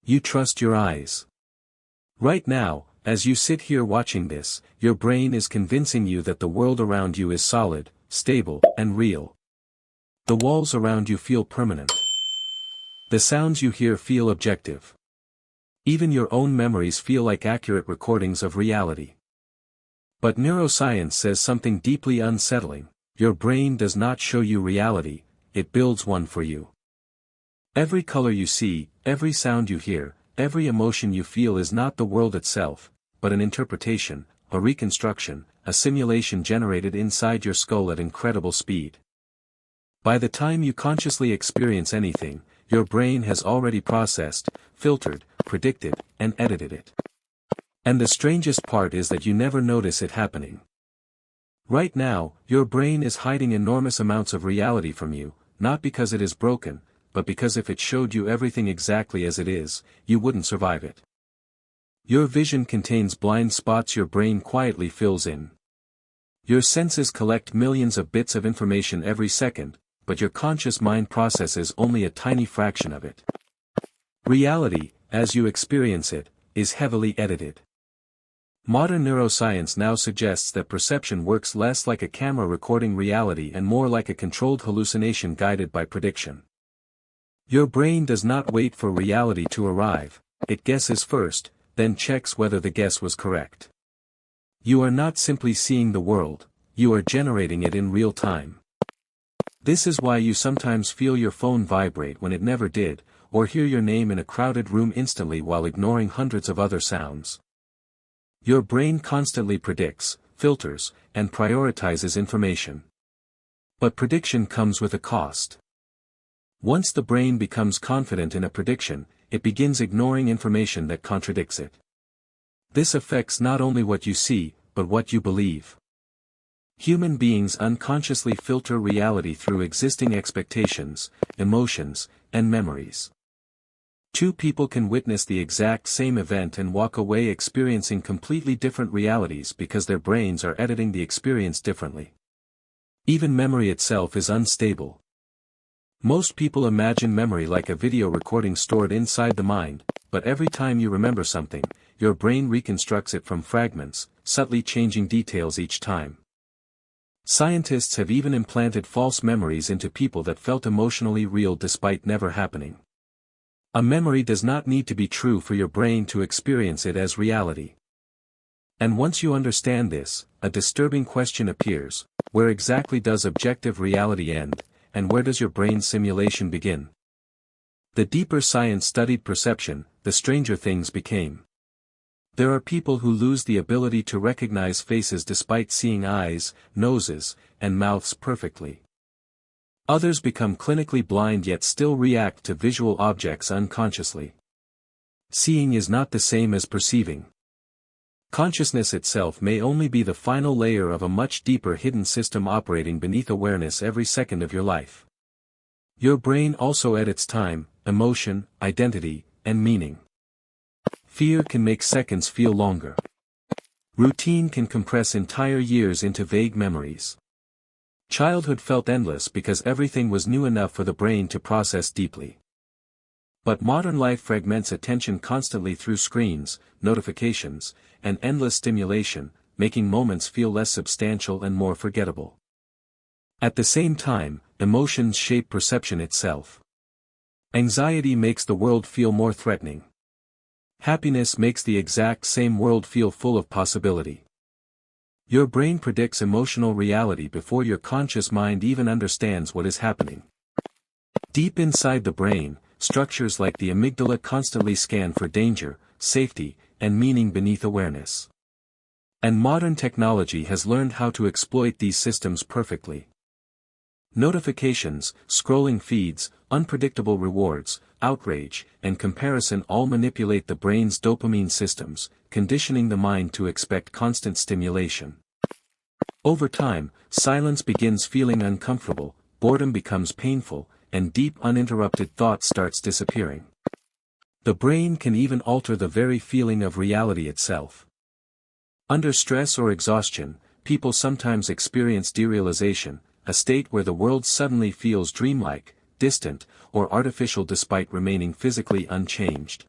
You trust your eyes. Right now, as you sit here watching this, your brain is convincing you that the world around you is solid, stable, and real. The walls around you feel permanent. The sounds you hear feel objective. Even your own memories feel like accurate recordings of reality. But neuroscience says something deeply unsettling. Your brain does not show you reality, it builds one for you. Every color you see, every sound you hear, every emotion you feel is not the world itself, but an interpretation, a reconstruction, a simulation generated inside your skull at incredible speed. By the time you consciously experience anything, your brain has already processed, filtered, predicted, and edited it. And the strangest part is that you never notice it happening. Right now, your brain is hiding enormous amounts of reality from you, not because it is broken, but because if it showed you everything exactly as it is, you wouldn't survive it. Your vision contains blind spots your brain quietly fills in. Your senses collect millions of bits of information every second, but your conscious mind processes only a tiny fraction of it. Reality, as you experience it, is heavily edited. Modern neuroscience now suggests that perception works less like a camera recording reality and more like a controlled hallucination guided by prediction. Your brain does not wait for reality to arrive, it guesses first, then checks whether the guess was correct. You are not simply seeing the world, you are generating it in real time. This is why you sometimes feel your phone vibrate when it never did, or hear your name in a crowded room instantly while ignoring hundreds of other sounds. Your brain constantly predicts, filters, and prioritizes information. But prediction comes with a cost. Once the brain becomes confident in a prediction, it begins ignoring information that contradicts it. This affects not only what you see, but what you believe. Human beings unconsciously filter reality through existing expectations, emotions, and memories. Two people can witness the exact same event and walk away experiencing completely different realities because their brains are editing the experience differently. Even memory itself is unstable. Most people imagine memory like a video recording stored inside the mind, but every time you remember something, your brain reconstructs it from fragments, subtly changing details each time. Scientists have even implanted false memories into people that felt emotionally real despite never happening. A memory does not need to be true for your brain to experience it as reality. And once you understand this, a disturbing question appears: where exactly does objective reality end, and where does your brain's simulation begin? The deeper science studied perception, the stranger things became. There are people who lose the ability to recognize faces despite seeing eyes, noses, and mouths perfectly. Others become clinically blind yet still react to visual objects unconsciously. Seeing is not the same as perceiving. Consciousness itself may only be the final layer of a much deeper hidden system operating beneath awareness every second of your life. Your brain also edits time, emotion, identity, and meaning. Fear can make seconds feel longer. Routine can compress entire years into vague memories. Childhood felt endless because everything was new enough for the brain to process deeply. But modern life fragments attention constantly through screens, notifications, and endless stimulation, making moments feel less substantial and more forgettable. At the same time, emotions shape perception itself. Anxiety makes the world feel more threatening. Happiness makes the exact same world feel full of possibility. Your brain predicts emotional reality before your conscious mind even understands what is happening. Deep inside the brain, structures like the amygdala constantly scan for danger, safety, and meaning beneath awareness. And modern technology has learned how to exploit these systems perfectly. Notifications, scrolling feeds, unpredictable rewards, outrage, and comparison all manipulate the brain's dopamine systems, conditioning the mind to expect constant stimulation. Over time, silence begins feeling uncomfortable, boredom becomes painful, and deep uninterrupted thought starts disappearing. The brain can even alter the very feeling of reality itself. Under stress or exhaustion, people sometimes experience derealization, a state where the world suddenly feels dreamlike, distant, or artificial despite remaining physically unchanged.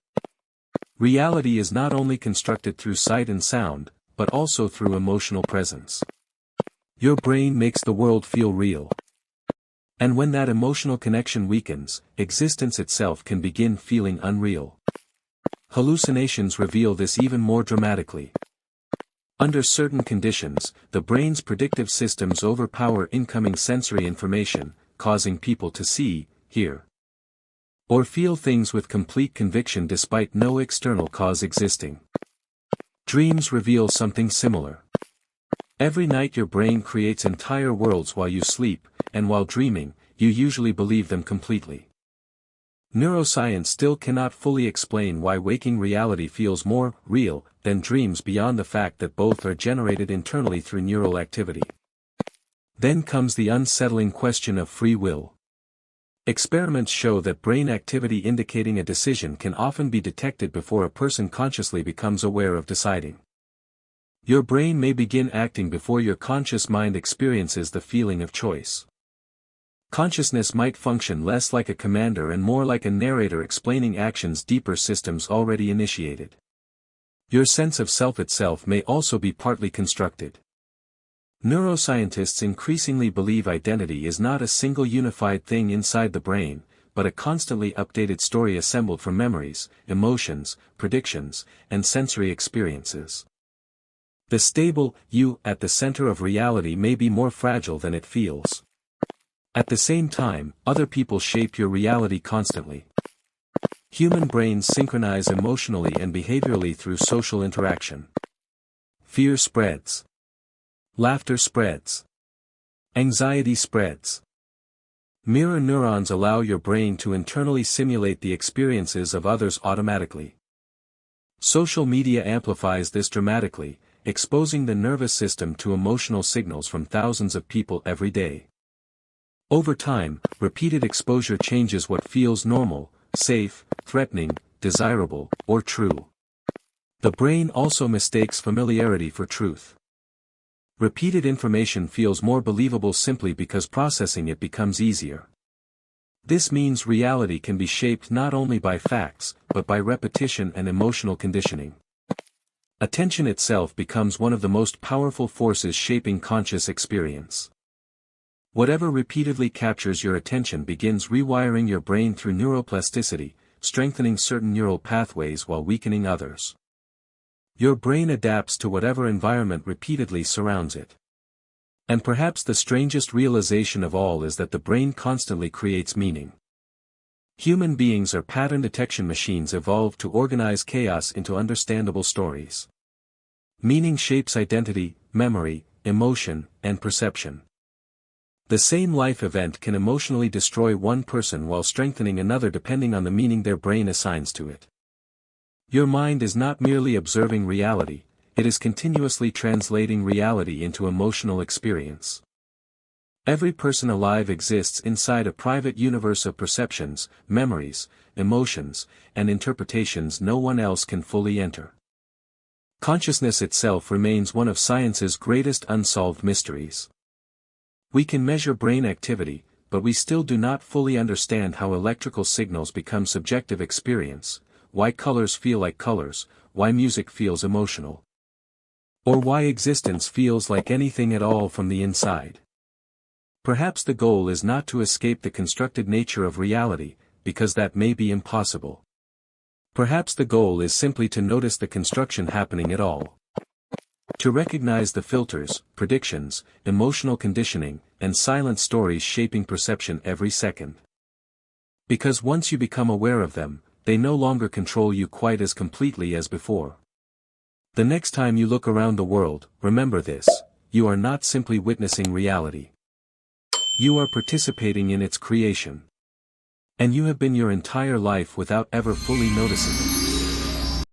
Reality is not only constructed through sight and sound, but also through emotional presence. Your brain makes the world feel real. And when that emotional connection weakens, existence itself can begin feeling unreal. Hallucinations reveal this even more dramatically. Under certain conditions, the brain's predictive systems overpower incoming sensory information, causing people to see, hear, or feel things with complete conviction despite no external cause existing. Dreams reveal something similar. Every night your brain creates entire worlds while you sleep, and while dreaming, you usually believe them completely. Neuroscience still cannot fully explain why waking reality feels more real than dreams beyond the fact that both are generated internally through neural activity. Then comes the unsettling question of free will. Experiments show that brain activity indicating a decision can often be detected before a person consciously becomes aware of deciding. Your brain may begin acting before your conscious mind experiences the feeling of choice. Consciousness might function less like a commander and more like a narrator explaining actions deeper systems already initiated. Your sense of self itself may also be partly constructed. Neuroscientists increasingly believe identity is not a single unified thing inside the brain, but a constantly updated story assembled from memories, emotions, predictions, and sensory experiences. The stable you at the center of reality may be more fragile than it feels. At the same time, other people shape your reality constantly. Human brains synchronize emotionally and behaviorally through social interaction. Fear spreads. Laughter spreads. Anxiety spreads. Mirror neurons allow your brain to internally simulate the experiences of others automatically. Social media amplifies this dramatically, exposing the nervous system to emotional signals from thousands of people every day. Over time, repeated exposure changes what feels normal, safe, threatening, desirable, or true. The brain also mistakes familiarity for truth. Repeated information feels more believable simply because processing it becomes easier. This means reality can be shaped not only by facts, but by repetition and emotional conditioning. Attention itself becomes one of the most powerful forces shaping conscious experience. Whatever repeatedly captures your attention begins rewiring your brain through neuroplasticity, strengthening certain neural pathways while weakening others. Your brain adapts to whatever environment repeatedly surrounds it. And perhaps the strangest realization of all is that the brain constantly creates meaning. Human beings are pattern detection machines evolved to organize chaos into understandable stories. Meaning shapes identity, memory, emotion, and perception. The same life event can emotionally destroy one person while strengthening another depending on the meaning their brain assigns to it. Your mind is not merely observing reality, it is continuously translating reality into emotional experience. Every person alive exists inside a private universe of perceptions, memories, emotions, and interpretations no one else can fully enter. Consciousness itself remains one of science's greatest unsolved mysteries. We can measure brain activity, but we still do not fully understand how electrical signals become subjective experience, why colors feel like colors, why music feels emotional, or why existence feels like anything at all from the inside. Perhaps the goal is not to escape the constructed nature of reality, because that may be impossible. Perhaps the goal is simply to notice the construction happening at all. To recognize the filters, predictions, emotional conditioning, and silent stories shaping perception every second. Because once you become aware of them, they no longer control you quite as completely as before. The next time you look around the world, remember this: you are not simply witnessing reality. You are participating in its creation. And you have been your entire life without ever fully noticing it.